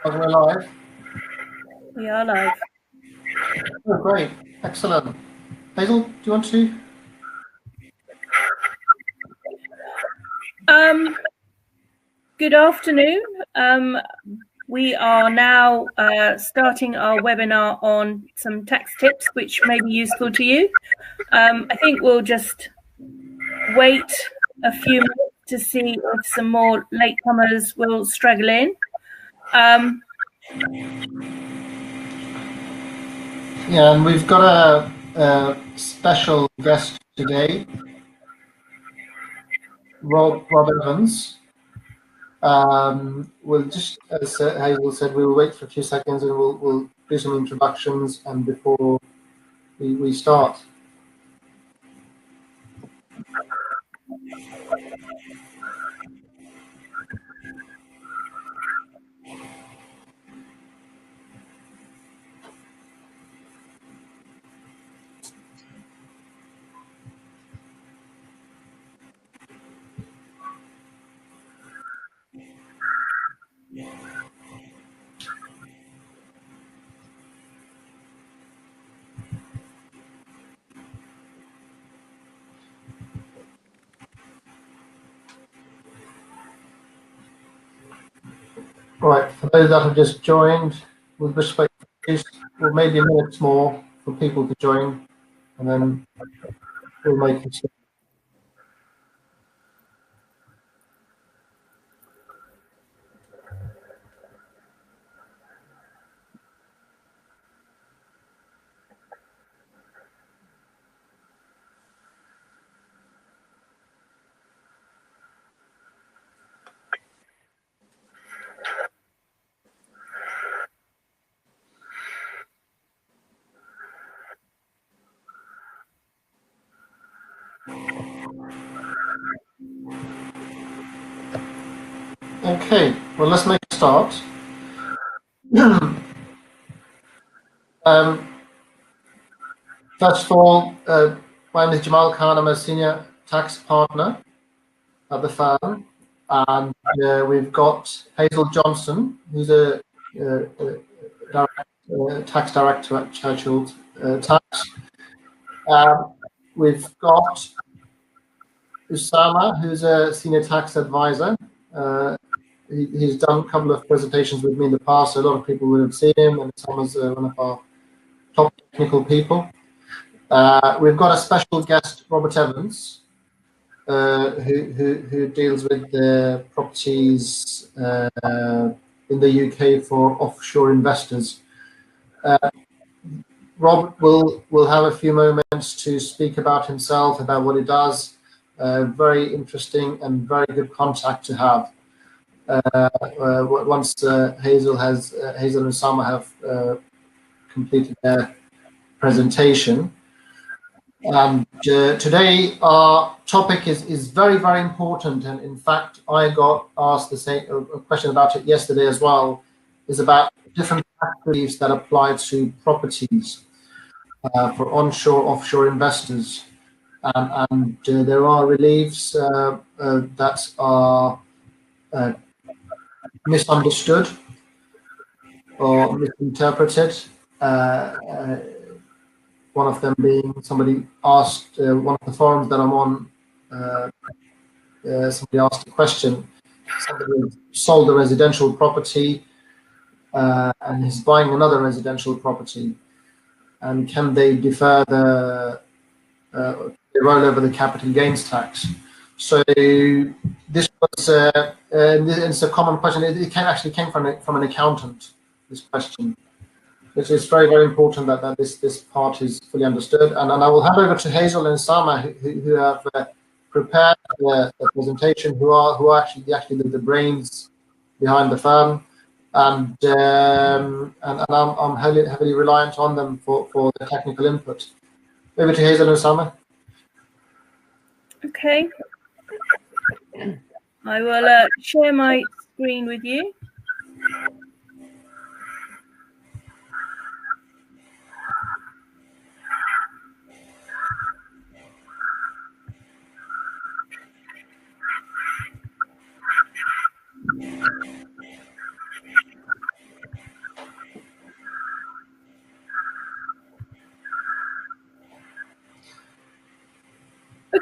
Are we live? We are live. Oh, great. Excellent. Hazel, do you want to? Good afternoon. We are now starting our webinar on some tax tips which may be useful to you. I think we'll just wait a few minutes to see if some more latecomers will straggle in. Yeah, and we've got a special guest today, Rob Evans. We'll just, as Hazel said, we'll wait for a few seconds and we'll do some introductions and before we start. All right, for those that have just joined, with respect, we'll maybe a minute more for people to join, and then we'll make it. Okay, well, let's make a start. First of all, my name is Jamal Khan. I'm a senior tax partner at the firm, and we've got Hazel Johnson, who's a tax director at Churchill Tax. We've got Usama, who's a senior tax advisor. He's done a couple of presentations with me in the past, so a lot of people would have seen him, and Usama's one of our top technical people. We've got a special guest, Robert Evans, who deals with the properties in the UK for offshore investors. Rob will have a few moments to speak about himself, about what he does. Very interesting and very good contact to have. Once Hazel and Usama have completed their presentation. And today our topic is very, very important, and in fact I got asked the same a question about it yesterday as well. Is about different tax reliefs that apply to properties for onshore, offshore investors, and there are reliefs that are misunderstood or misinterpreted. One of them being somebody asked, one of the forums that I'm on, somebody asked a question. Somebody sold a residential property and is buying another residential property. And can they defer the rollover the capital gains tax? So this was it's a common question. It actually came from an accountant, this question. It's very, very important that this part is fully understood. And I will hand over to Hazel and Sama, who have prepared the presentation, who are actually the brains behind the firm, and I'm heavily reliant on them for the technical input. Over to Hazel and Sama. Okay. I will share my screen with you.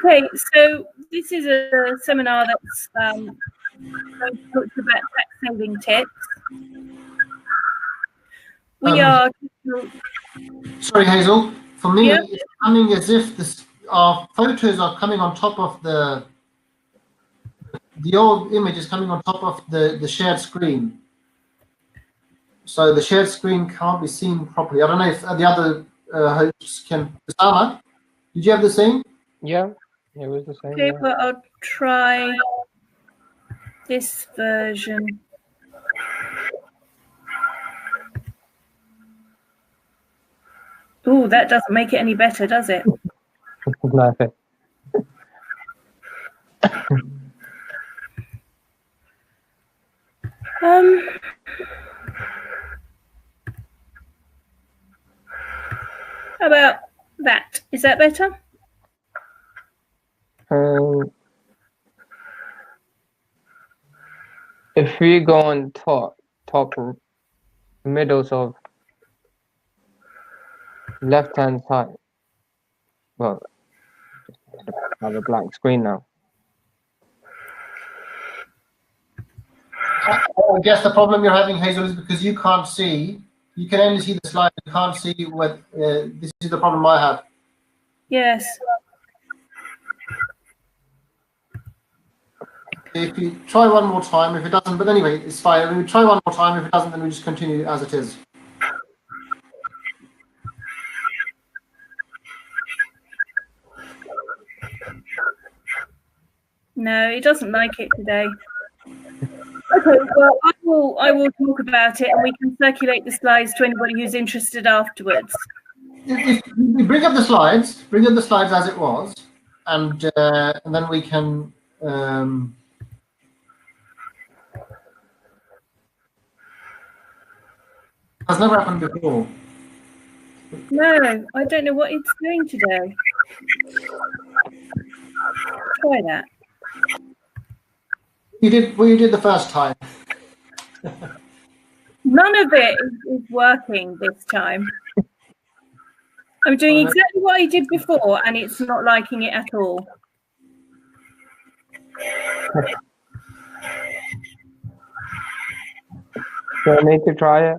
Okay, so this is a seminar that's going to talk about tax saving tips. We are. Sorry, Hazel. For me, Yeah. it's coming as if our photos are coming on top of the old image is coming on top of the shared screen. So the shared screen can't be seen properly. I don't know if the other hosts can. Usama, did you have the same? Yeah, it was the same. Okay, Yeah. but I'll try this version. Oh, that doesn't make it any better, does it? Nothing. How about that? Is that better? If we go on top middle of left-hand side, well, I have a blank screen now. I guess the problem you're having, Hazel, is because you can't see. You can only see the slide. You can't see what. This is the problem I have. Yes. If you try one more time, if it doesn't, but anyway, it's fine. We try one more time. If it doesn't, then we just continue as it is. No, it doesn't like it today. Okay, well, I will talk about it, and we can circulate the slides to anybody who's interested afterwards. If we bring up the slides as it was, and then we can. That's never happened before. No, I don't know what it's doing today. Try that. You did. Well, you did the first time. None of it is working this time. I'm doing exactly what I did before, and it's not liking it at all. Do I need to try it?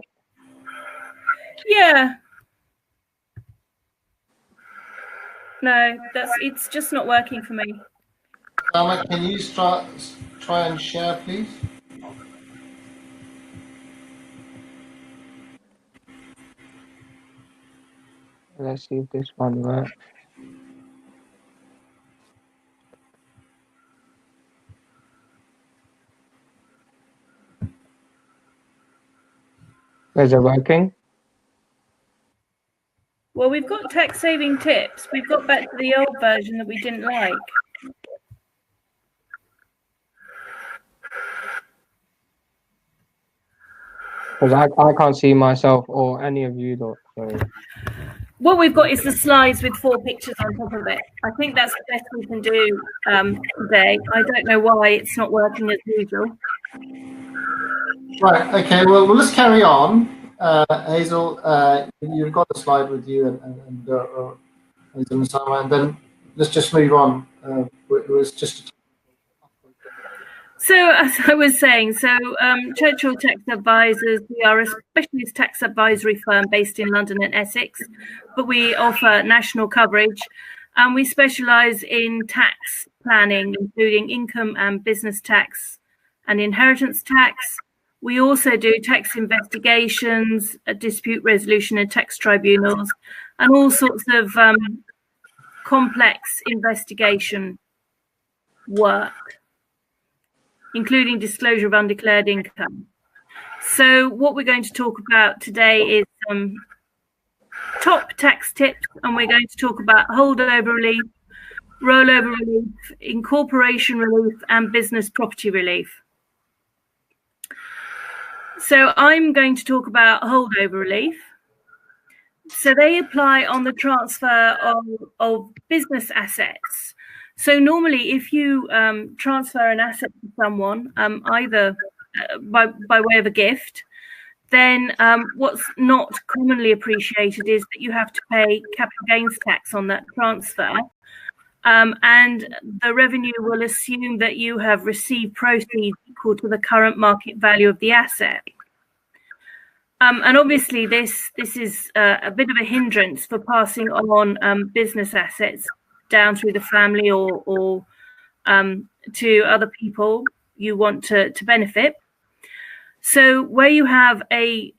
Yeah. No, it's just not working for me. Usama, can you try and share, please? Let's see if this one works. Is it working? Well, we've got tax saving tips. We've got back to the old version that we didn't like. Because I can't see myself or any of you lot. So. What we've got is the slides with 4 pictures on top of it. I think that's the best we can do today. I don't know why it's not working as usual. Right. Okay. Well, let's carry on. Hazel, you've got the slide with you, and Hazel and Usama, and then let's just move on. It was just. So, as I was saying, Churchill Tax Advisors, we are a specialist tax advisory firm based in London and Essex, but we offer national coverage, and we specialise in tax planning, including income and business tax and inheritance tax. We also do tax investigations, dispute resolution and tax tribunals, and all sorts of complex investigation work, including disclosure of undeclared income. So what we're going to talk about today is top tax tips, and we're going to talk about holdover relief, rollover relief, incorporation relief, and business property relief. So I'm going to talk about holdover relief. So they apply on the transfer of business assets. So normally, if you transfer an asset to someone, either by way of a gift, then what's not commonly appreciated is that you have to pay capital gains tax on that transfer. and the revenue will assume that you have received proceeds equal to the current market value of the asset. And obviously, this is a bit of a hindrance for passing on business assets down through the family or to other people you want to benefit. So where you have a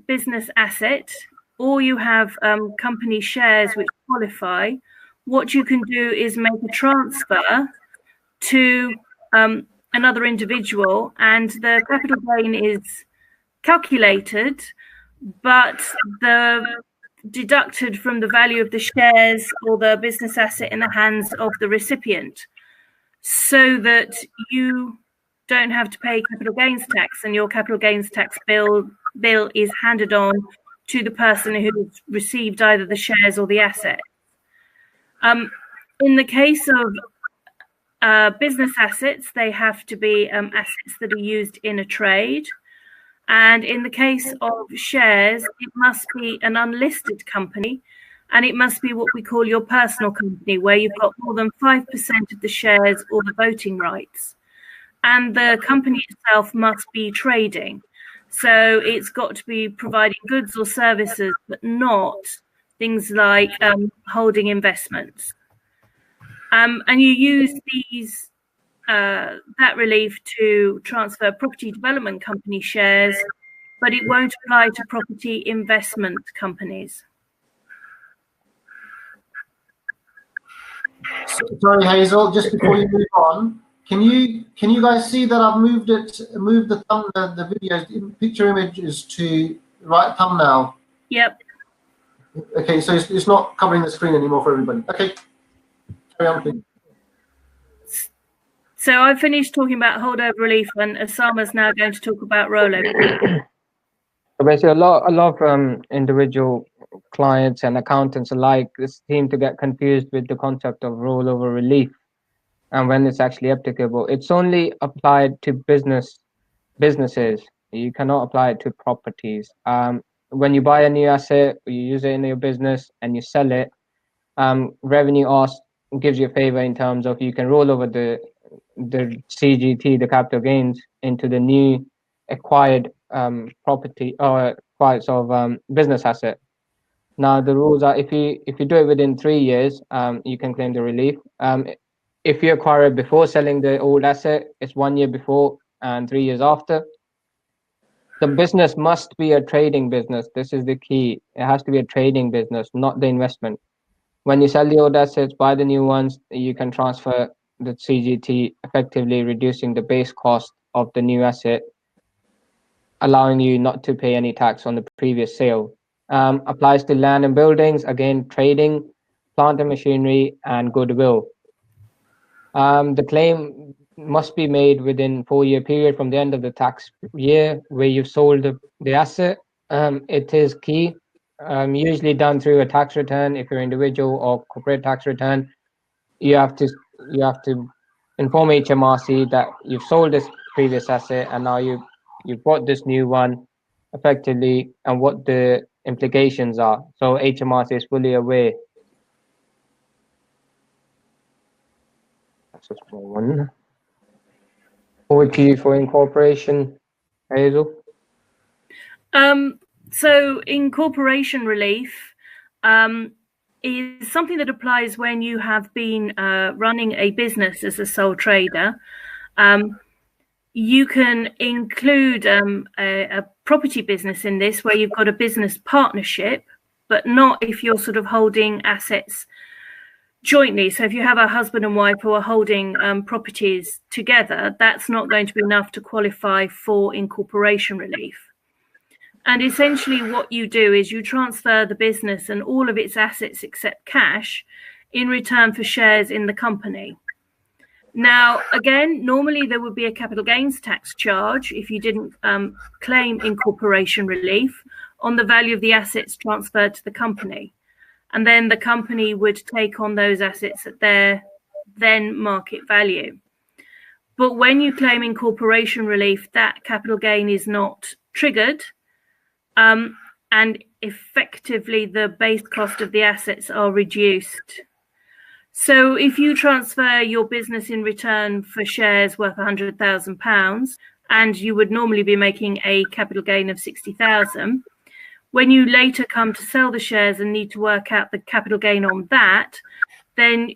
business asset or you have company shares which qualify, what you can do is make a transfer to another individual, and the capital gain is calculated, but deducted from the value of the shares or the business asset in the hands of the recipient, so that you don't have to pay capital gains tax, and your capital gains tax bill is handed on to the person who received either the shares or the asset. In the case of business assets, they have to be assets that are used in a trade. And in the case of shares, it must be an unlisted company, and it must be what we call your personal company, where you've got more than 5% of the shares or the voting rights. And the company itself must be trading. So it's got to be providing goods or services, but not things like holding investments. And you use that relief to transfer property development company shares, but it won't apply to property investment companies. Sorry, Hazel, just before you move on, can you guys see that I've moved the video picture images to right thumbnail? Yep. Okay, so it's not covering the screen anymore for everybody. Okay, carry on, please. So I finished talking about holdover relief, and Usama's now going to talk about rollover. Basically, a lot of individual clients and accountants alike seem to get confused with the concept of rollover relief and when it's actually applicable. It's only applied to businesses. You cannot apply it to properties. When you buy a new asset, you use it in your business and you sell it, revenue gives you a favor in terms of you can roll over the CGT, the capital gains, into the new acquired property or business asset. Now the rules are if you do it within 3 years, you can claim the relief. If you acquire it before selling the old asset, it's 1 year before and 3 years after. The business must be a trading business. This is the key. It has to be a trading business, not the investment. When you sell the old assets, buy the new ones, you can transfer the CGT, effectively reducing the base cost of the new asset, allowing you not to pay any tax on the previous sale. Applies to land and buildings, again, trading, plant and machinery, and goodwill. The claim must be made within 4-year period from the end of the tax year where you've sold the asset. It is key. Usually done through a tax return. If you're individual or corporate tax return, you have to inform HMRC that you've sold this previous asset and now you've bought this new one effectively, and what the implications are. So HMRC is fully aware. That's a small one. Over to you for incorporation, Hazel. So incorporation relief is something that applies when you have been running a business as a sole trader. You can include a property business in this where you've got a business partnership, but not if you're sort of holding assets jointly. So if you have a husband and wife who are holding properties together, that's not going to be enough to qualify for incorporation relief. And essentially what you do is you transfer the business and all of its assets except cash in return for shares in the company. Now, again, normally there would be a capital gains tax charge if you didn't claim incorporation relief on the value of the assets transferred to the company. And then the company would take on those assets at their then market value. But when you claim incorporation relief, that capital gain is not triggered. And effectively the base cost of the assets are reduced. So if you transfer your business in return for shares worth £100,000, and you would normally be making a capital gain of 60,000, when you later come to sell the shares and need to work out the capital gain on that, then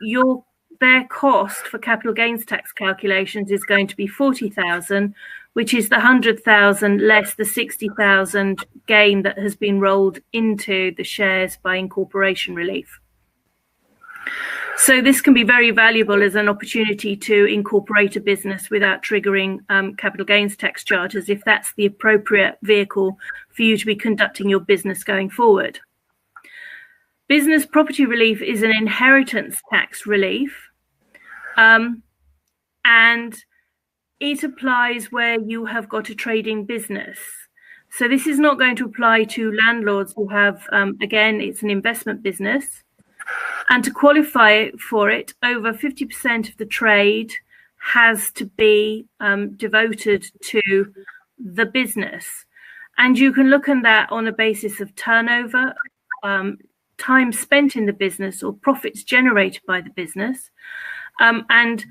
their cost for capital gains tax calculations is going to be 40,000, which is the 100,000 less the 60,000 gain that has been rolled into the shares by Incorporation Relief. So this can be very valuable as an opportunity to incorporate a business without triggering capital gains tax charges, if that's the appropriate vehicle for you to be conducting your business going forward. Business property relief is an inheritance tax relief, and it applies where you have got a trading business. So this is not going to apply to landlords who have, again, it's an investment business. And to qualify for it, over 50% of the trade has to be devoted to the business. And you can look at that on a basis of turnover, time spent in the business, or profits generated by the business. And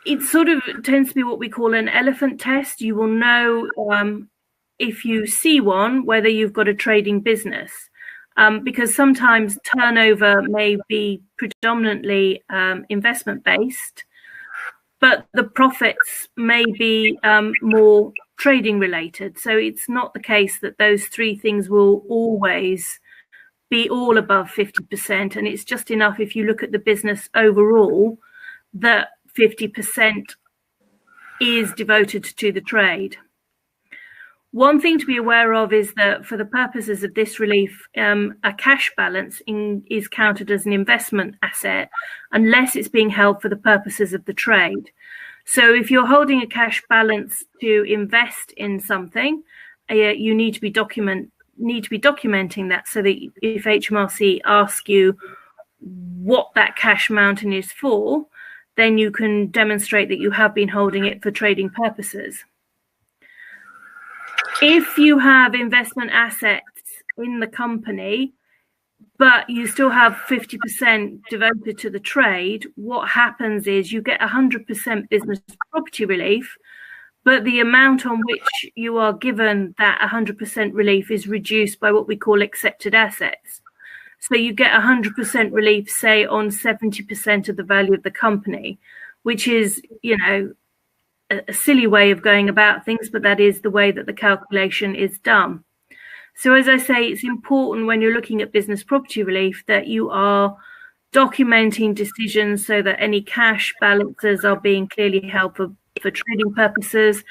it sort of tends to be what we call an elephant test. You will know if you see one, whether you've got a trading business. Because sometimes turnover may be predominantly investment based, but the profits may be more trading related. So it's not the case that those three things will always be all above 50%. And it's just enough if you look at the business overall that 50% is devoted to the trade. One thing to be aware of is that for the purposes of this relief, a cash balance is counted as an investment asset unless it's being held for the purposes of the trade. So if you're holding a cash balance to invest in something, you need to be documenting that, so that if HMRC asks you what that cash mountain is for, then you can demonstrate that you have been holding it for trading purposes. If you have investment assets in the company, but you still have 50% devoted to the trade, what happens is you get 100% business property relief, but the amount on which you are given that 100% relief is reduced by what we call accepted assets. So you get 100% relief, say, on 70% of the value of the company, which is, you know, a silly way of going about things, but that is the way that the calculation is done. So as I say, it's important when you're looking at business property relief that you are documenting decisions so that any cash balances are being clearly held for trading purposes,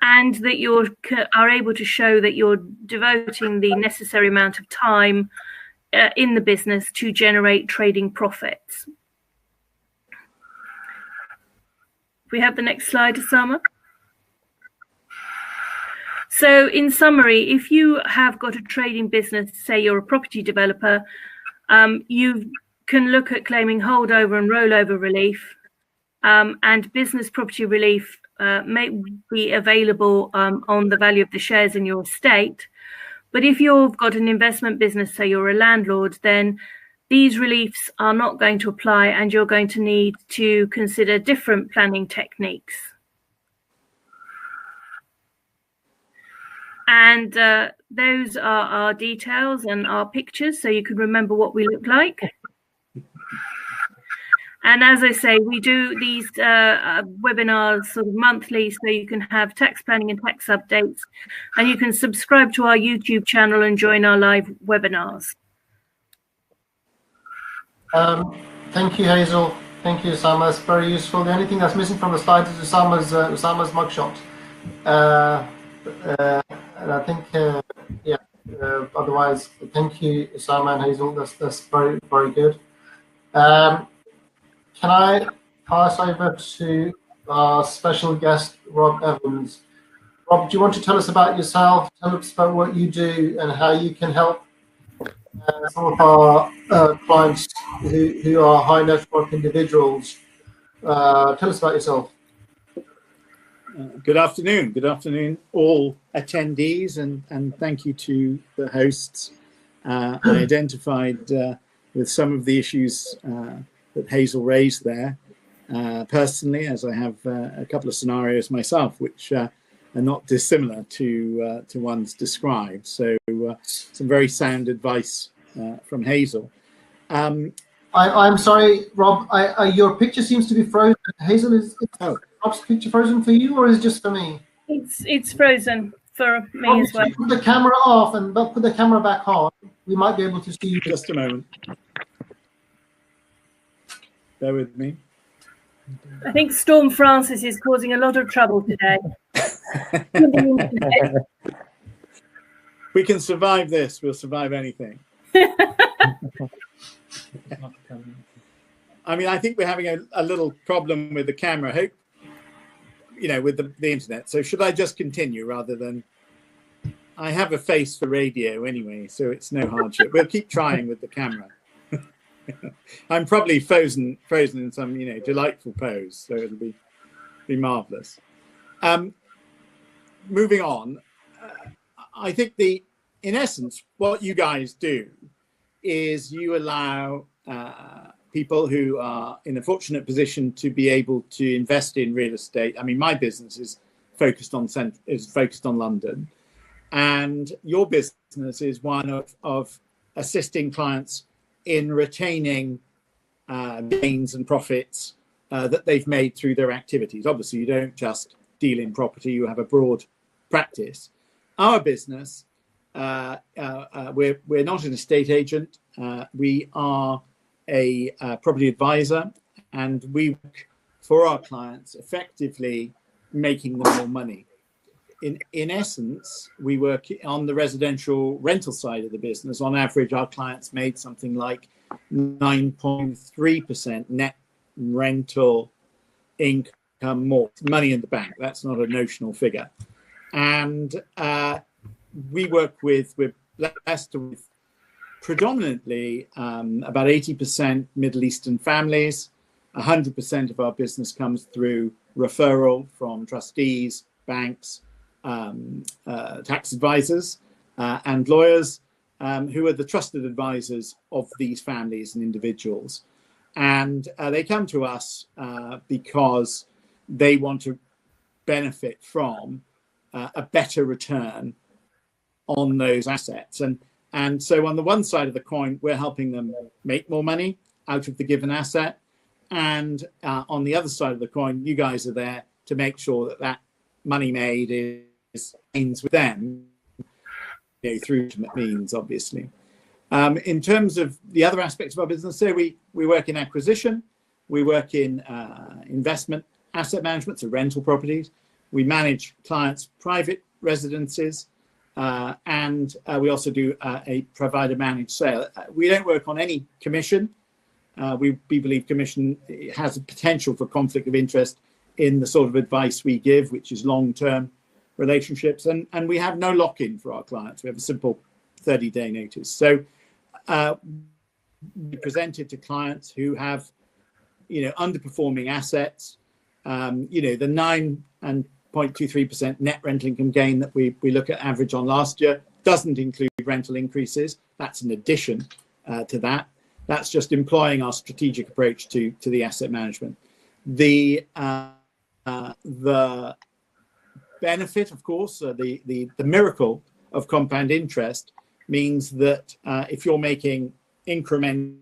and that you are able to show that you're devoting the necessary amount of time in the business to generate trading profits. We have the next slide, Usama. So in summary, if you have got a trading business, say you're a property developer, you can look at claiming holdover and rollover relief, and business property relief may be available on the value of the shares in your estate. But if you've got an investment business, say you're a landlord, then these reliefs are not going to apply, and you're going to need to consider different planning techniques. And those are our details and our pictures, so you can remember what we look like. And as I say, we do these webinars sort of monthly, so you can have tax planning and tax updates, and you can subscribe to our YouTube channel and join our live webinars. Thank you, Hazel. Thank you, Usama. It's very useful. The only thing that's missing from the slides is Usama's mugshot. And I think, otherwise, thank you, Usama and Hazel. That's very, very good. Can I pass over to our special guest, Rob Evans? Rob, do you want to tell us about yourself? Tell us about what you do and how you can help some of our clients who are high net worth individuals. Tell us about yourself. Good afternoon, all attendees, and thank you to the hosts. I identified with some of the issues that Hazel raised there. Personally, as I have a couple of scenarios myself, which are not dissimilar to ones described. So some very sound advice from Hazel. I'm sorry, Rob. Your picture seems to be frozen. Hazel, is Rob's picture frozen for you, or is it just for me? It's frozen for me as well. Put the camera off and put the camera back on. We might be able to see you. Just a moment. Bear with me. I think Storm Francis is causing a lot of trouble today. We can survive this. We'll survive anything. I mean, I think we're having a little problem with the camera. Hope, with the internet. So should I just continue rather than? I have a face for radio anyway, so it's no hardship. We'll keep trying with the camera. I'm probably frozen in some, delightful pose, so it'll be marvelous. Moving on, I think in essence, what you guys do is you allow people who are in a fortunate position to be able to invest in real estate. I mean, my business is focused on London, and your business is one of assisting clients in retaining gains and profits that they've made through their activities. Obviously, you don't just deal in property; you have a broad practice. Our business, we're not an estate agent. We are a property advisor, and we work for our clients, effectively making them more money. In essence, we work on the residential rental side of the business. On average, our clients made something like 9.3% net rental income more. Money in the bank. That's not a notional figure. And we work with Leicester with predominantly about 80% Middle Eastern families. 100% of our business comes through referral from trustees, banks, tax advisors, and lawyers, who are the trusted advisors of these families and individuals. And they come to us because they want to benefit from a better return on those assets. And so on the one side of the coin, we're helping them make more money out of the given asset. And on the other side of the coin, you guys are there to make sure that money made is with them, through ultimate means, obviously. In terms of the other aspects of our business, so we work in acquisition, we work in investment, asset management, so rental properties. We manage clients' private residences, and we also do a provider managed sale. We don't work on any commission. We believe commission has a potential for conflict of interest in the sort of advice we give, which is long-term relationships, and we have no lock-in for our clients. We have a simple 30-day notice. So we presented to clients who have, underperforming assets. The 9.23% net rental income gain that we look at average on last year doesn't include rental increases. That's an addition to that. That's just employing our strategic approach to the asset management. The benefit, of course, the miracle of compound interest means that if you're making incremental,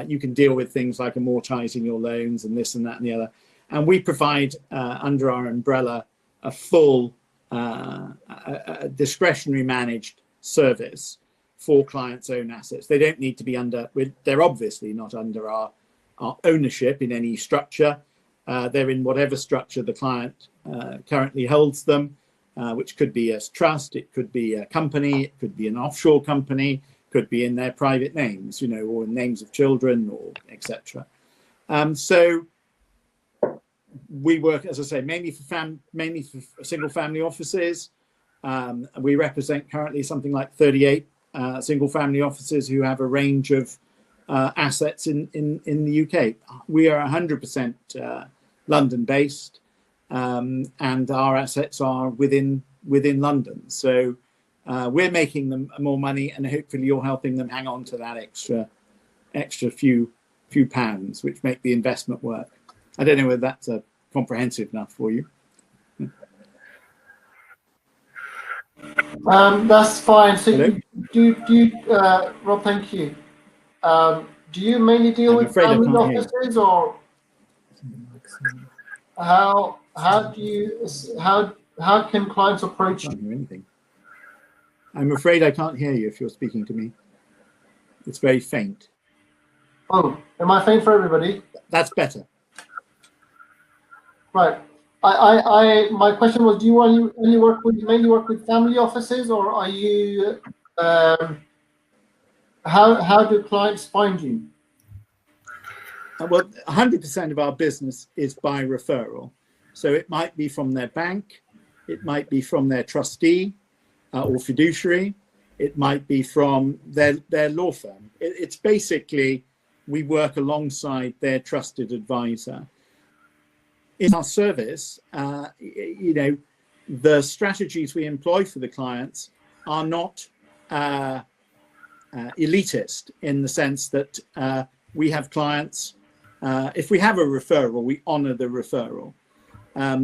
you can deal with things like amortizing your loans and this and that and the other. And we provide under our umbrella a full discretionary managed service for clients' own assets. They don't need to be they're obviously not under our ownership in any structure. They're in whatever structure the client currently holds them, which could be a trust, it could be a company, it could be an offshore company, could be in their private names, or names of children, or etc. So we work, as I say, mainly for single-family offices. We represent currently something like 38 single-family offices who have a range of assets in the UK. We are 100% London-based, and our assets are within London. So we're making them more money, and hopefully you're helping them hang on to that extra few few pounds, which make the investment work. I don't know whether that's comprehensive enough for you. That's fine. So Hello? Rob, thank you. Do you mainly deal I'm with afraid I family can't hear you. offices, or how can clients approach I you? can't hear anything. I'm afraid I can't hear you if you're speaking to me. It's very faint. Oh, am I faint for everybody? That's better. Right. My question was: do you mainly work with family offices, or are you? How do clients find you? Well, 100% of our business is by referral. So it might be from their bank, it might be from their trustee or fiduciary, it might be from their law firm. It's basically, we work alongside their trusted advisor. In our service, you know, the strategies we employ for the clients are not elitist, in the sense that we have clients, if we have a referral, we honor the referral.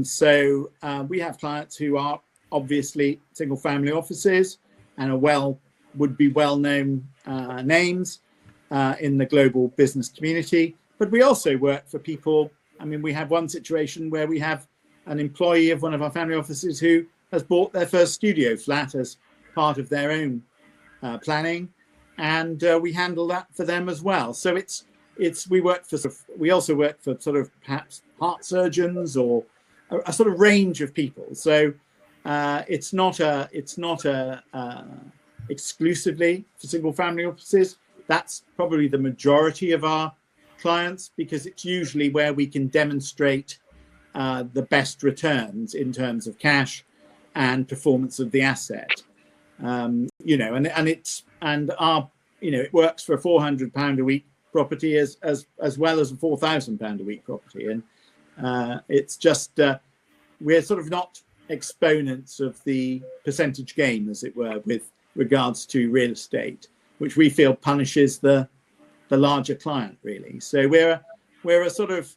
So we have clients who are obviously single family offices and would be well-known names in the global business community. But we also work for people. I mean, we have one situation where we have an employee of one of our family offices who has bought their first studio flat as part of their own planning, and we handle that for them as well. So we also work for sort of perhaps heart surgeons or a sort of range of people. So it's not exclusively for single family offices. That's probably the majority of our clients, because it's usually where we can demonstrate the best returns in terms of cash and performance of the asset. You know, and our, you know, it works for a £400 a week property as well as a £4,000 a week property, and it's just we're sort of not exponents of the percentage gain, as it were, with regards to real estate, which we feel punishes the larger client, really. So we're a sort of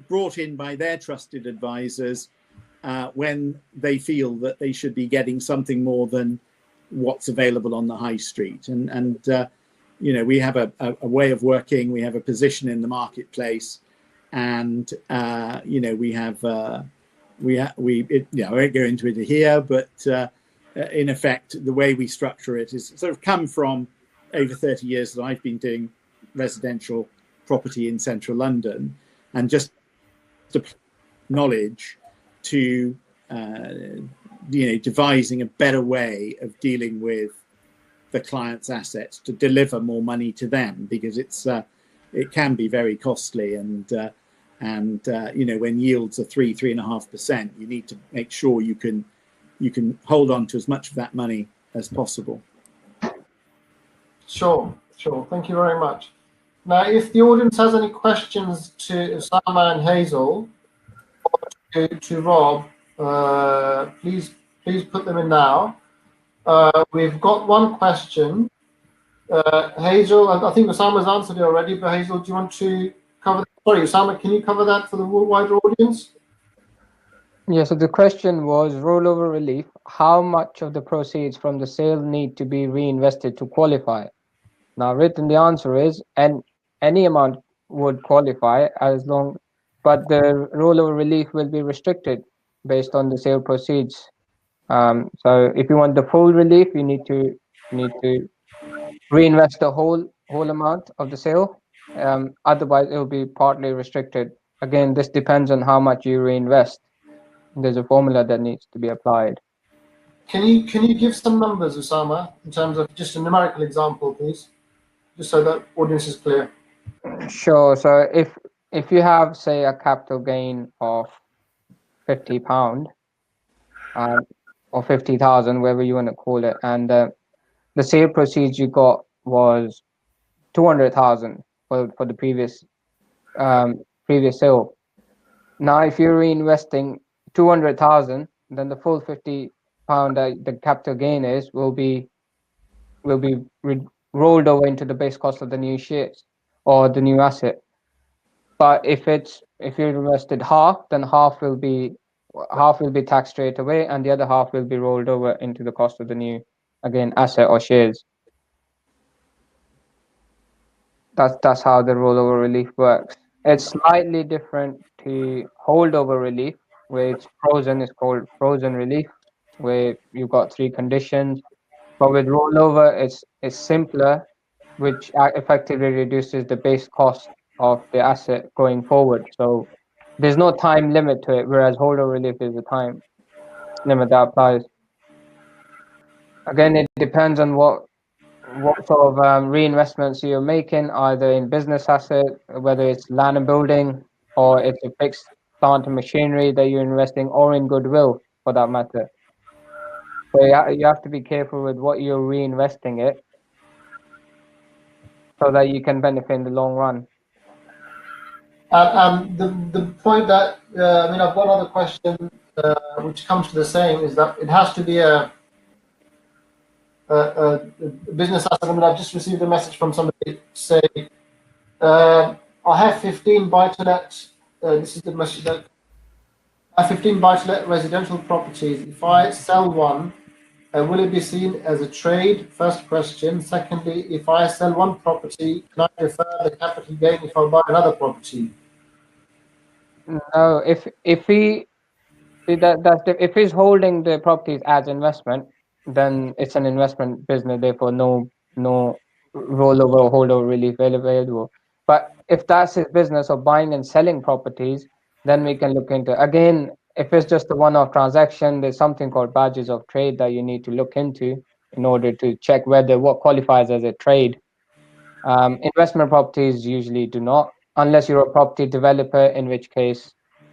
brought in by their trusted advisors when they feel that they should be getting something more than what's available on the high street. And you know, we have a way of working, we have a position in the marketplace, and you know, we have you know, I won't go into it here, but in effect, the way we structure it is sort of come from over 30 years that I've been doing residential property in central London, and just the knowledge to you know, devising a better way of dealing with the client's assets to deliver more money to them, because it can be very costly, and you know, when yields are 3.5%, you need to make sure you can hold on to as much of that money as possible. Sure. Thank you very much. Now, if the audience has any questions to Usama and Hazel or to Rob, please put them in now. We've got one question. Hazel, I think Usama's answered it already, but Hazel, do you want to cover that? Sorry, Usama, can you cover that for the wider audience? Yeah, so the question was rollover relief. How much of the proceeds from the sale need to be reinvested to qualify? Now, written, the answer is, and any amount would qualify, as long, but the rollover relief will be restricted based on the sale proceeds. So if you want the full relief, you need to reinvest the whole amount of the sale. Otherwise, it will be partly restricted. Again, this depends on how much you reinvest. There's a formula that needs to be applied. Can you give some numbers, Usama, in terms of just a numerical example, please, just so that audience is clear? Sure. So if you have, say, a capital gain of £50 or 50,000, whatever you want to call it, and the sale proceeds you got was 200,000 for the previous sale. Now, if you're reinvesting 200,000, then the full £50 that the capital gain will be rolled over into the base cost of the new shares. or the new asset. But if you invested half, then half will be taxed straight away, and the other half will be rolled over into the cost of the new, again, asset or shares. That's how the rollover relief works. It's slightly different to holdover relief, where it's frozen. It's called frozen relief, where you've got 3 conditions. But with rollover, it's simpler, which effectively reduces the base cost of the asset going forward. So there's no time limit to it, whereas holdover relief is a time limit that applies. Again, it depends on what sort of reinvestments you're making, either in business asset, whether it's land and building, or it's a fixed plant and machinery that you're investing, or in goodwill for that matter. So you have to be careful with what you're reinvesting it, so that you can benefit in the long run. The point that I've got another question which comes to the same, is that it has to be a business asset. I've just received a message from somebody say, I have 15 buy-to-let. This is the message that I have 15 buy-to-let residential properties. If I sell one, will it be seen as a trade? First question. Secondly, if I sell one property, can I defer the capital gain if I buy another property? No, if he's holding the properties as investment, then it's an investment business. Therefore, no rollover or holdover relief available. But if that's his business of buying and selling properties, then we can look into, again, if it's just a one-off transaction, there's something called badges of trade that you need to look into in order to check what qualifies as a trade. Investment properties usually do not, unless you're a property developer, in which case,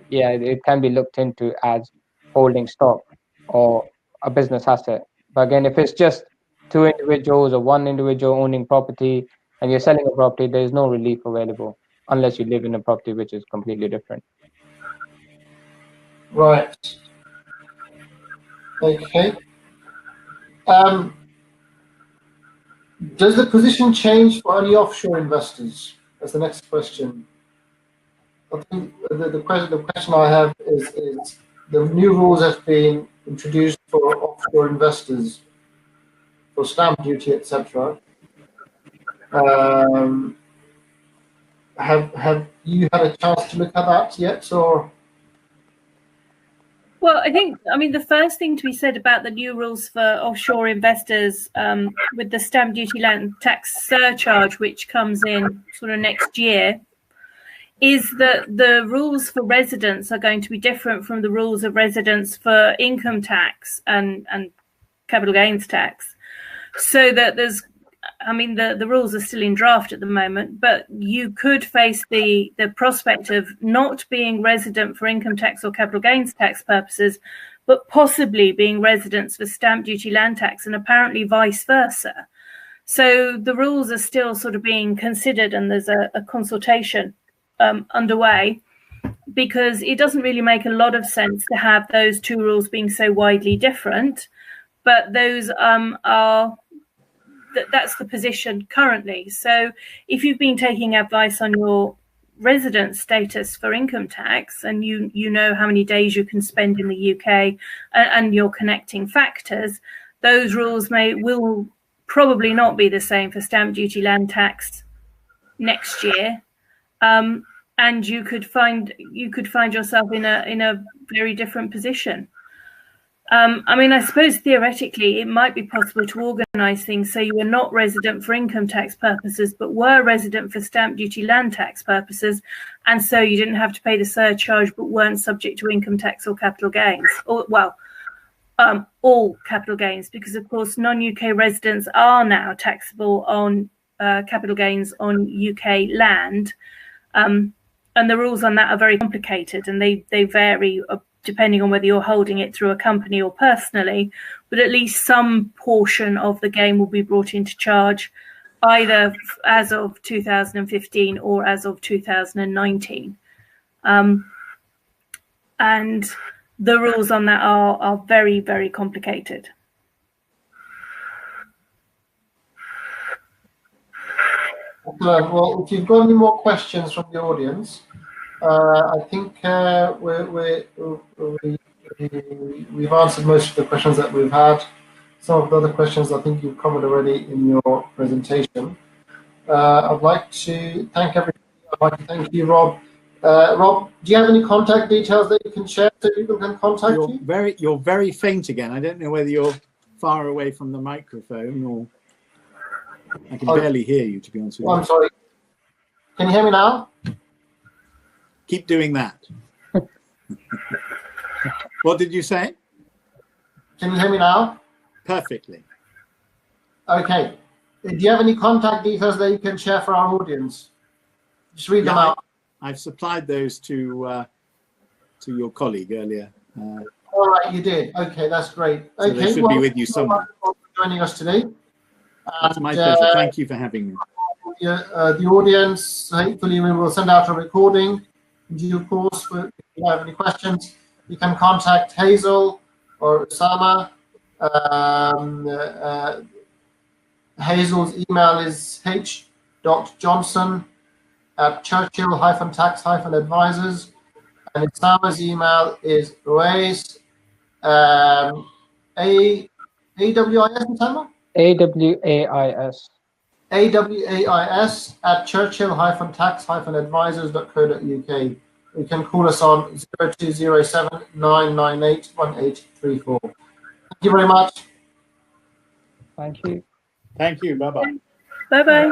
yeah, it can be looked into as holding stock or a business asset. But again, if it's just 2 individuals or 1 individual owning property and you're selling a property, there is no relief available unless you live in a property which is completely different. Right. Okay. Does the position change for only offshore investors? That's the next question. I think the question I have is the new rules have been introduced for offshore investors for stamp duty, etc. Have you had a chance to look at that yet, or? Well, the first thing to be said about the new rules for offshore investors with the stamp duty land tax surcharge, which comes in sort of next year, is that the rules for residents are going to be different from the rules of residents for income tax and capital gains tax. So that the rules are still in draft at the moment, but you could face the prospect of not being resident for income tax or capital gains tax purposes, but possibly being residents for stamp duty land tax, and apparently vice versa. So the rules are still sort of being considered, and there's a consultation underway, because it doesn't really make a lot of sense to have those 2 rules being so widely different. But those that's the position currently. So if you've been taking advice on your resident status for income tax, and you know how many days you can spend in the UK and your connecting factors, those rules will probably not be the same for stamp duty land tax next year. And you could find yourself in a very different position. I suppose theoretically it might be possible to organise things so you were not resident for income tax purposes, but were resident for stamp duty land tax purposes, and so you didn't have to pay the surcharge, but weren't subject to income tax or capital gains, or all capital gains, because of course non-UK residents are now taxable on capital gains on UK land, and the rules on that are very complicated, and they vary depending on whether you're holding it through a company or personally, but at least some portion of the gain will be brought into charge either as of 2015 or as of 2019. And the rules on that are very, very complicated. Well, if you've got any more questions from the audience, I think we've answered most of the questions that we've had. Some of the other questions I think you've covered already in your presentation. I'd like to thank everybody. I'd like to thank you, Rob. Rob, do you have any contact details that you can share so people can contact you? You're very faint again. I don't know whether you're far away from the microphone or I can barely hear you, to be honest with you. I'm sorry. Can you hear me now? Keep doing that. What did you say? Can you hear me now? Perfectly. Okay. Do you have any contact details that you can share for our audience? Just read them out. I've supplied those to your colleague earlier. All right, you did. Okay, that's great. So okay, they should be with you somewhere. Thank you for joining us today. It's my pleasure. Thank you for having me. The audience, hopefully we will send out a recording in due course. If you have any questions, you can contact Hazel or Usama. Hazel's email is h.johnson@churchill-tax-advisors, and Usama's email is Awais, A-W-I-S, Usama? AWAIS. AWAIS at churchill-tax-advisors.co.uk. You can call us on 0207 998 1834. Thank you very much. Thank you. Thank you. Bye-bye. Bye-bye.